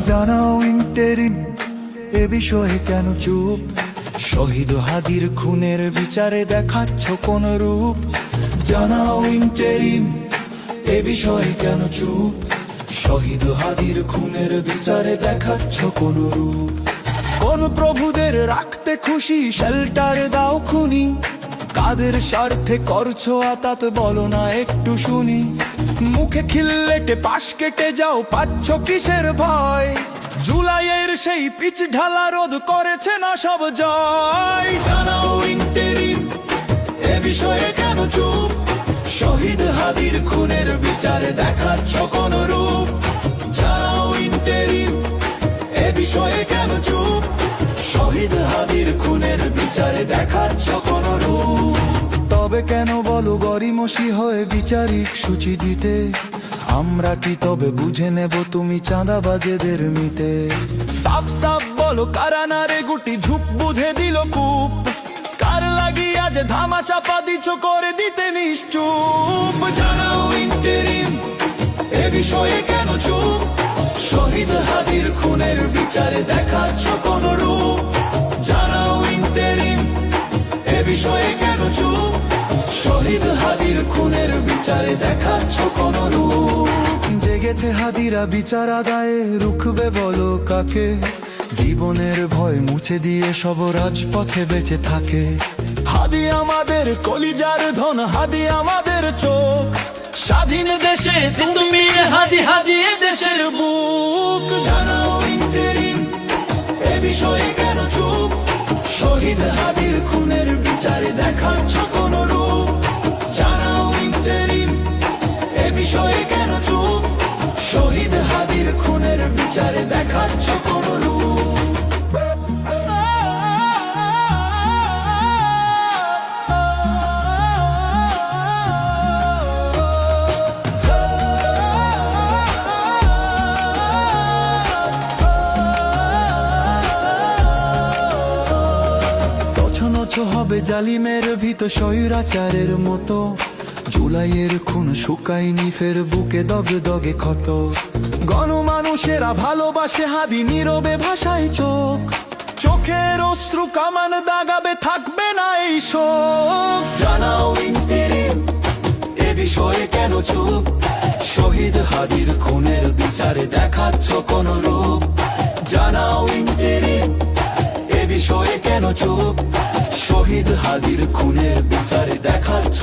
জানাও ইন্টেরিম এ বিষয়ে কেন চুপ? শহীদ হাদির খুনের বিচারে দেখাচ্ছ কোন রূপ? জানাও ইন্টেরিম এ বিষয়ে কেন চুপ? শহীদ হাদির খুনের বিচারে দেখাচ্ছ কোন রূপ? কোন প্রভুদের রাখতে খুশি শেল্টার দাও খুনি? কাদের স্বার্থে করছো আতাত বলো না একটু শুনি? মুখে খিল্লেটে পাশ কেটে যাও, পাচ্ছ কিসের ভয়? জুলাইয়ের সেই পিচ ঢালা রোধ করেছে না সব জয়? জানাও ইন্টেরিম এ বিষয়ে কেন চুপ? শহীদ হাদির খুনের বিচারে দেখাচ্ছ কোন রূপ? জানাও ইন্টেরিম এ বিষয়ে কেন চুপ? শহীদ হাদির খুনের বিচারে দেখাচ্ছ কোন রূপ? তবে কেন বলো গরিমসি হয়ে বিচারিক সূচি দিতে? আমরা কি তবে বুঝে নেব তুমি চাঁদাবাজেদের মিতে? সাফ সাফ বলো কারা না রে গুটি ঝুঁক বুঝে দিল কূপ? কার লাগিয়া যে ধামা চাপা দিচ্ছ করে দিতে নিশ্চুপ? জানাও ইন্টেরিম এ বিষয়ে কেন চুপ? শহীদ হাদির খুনের বিচারে দেখাচ্ছ কোন রূপ? জানাও ইন্টেরিম এ বিষয়ে কেন চুপ? শহীদ হাদির খুনের বিচারে দেখাচ্ছ কোন রূপ? জেগেছে হাদিরা বিচার আদায়ে, রুখবে বলো কাকে? জীবনের ভয় মুছে দিয়ে সব রাজপথে বেঁচে থাকে। হাদি আমাদের কলিজার ধন, হাদি আমাদের চোখ। স্বাধীন দেশে তুমি হাদি হাদি এ দেশের বুক। জানাও ইন্টেরিম এ বিষয়ে কেন চুপ? শহীদ হাদির খুনের বিচারে দেখাচ্ছ কোন রূপ? জানাও ইন্টেরিম এ বিষয়ে কেন চুপ? শহীদ হাদির খুনের বিচারে দেখাচ্ছ কোন রূপ? হবে জালিমের ভিত স্বৈরাচারের মতো। জুলাইয়ের খুন শুকায়নি ফের বুকে দগে দগে ক্ষত। গণমানুষেরা ভালোবাসে হাদি নীরবে ভাষায় চোখ। চোখের অশ্রু কামান দাগাবে থাকবে না এই শোক। জানাও ইন্টেরিম এ বিষয়ে কেন চুপ? শহীদ হাদির খুনের বিচারে দেখাচ্ছ কোন রূপ? জানাও ইন্টেরিম এ বিষয়ে কেন চুপ? শহীদ হাদির খুনের বিচারে দেখাচ্ছ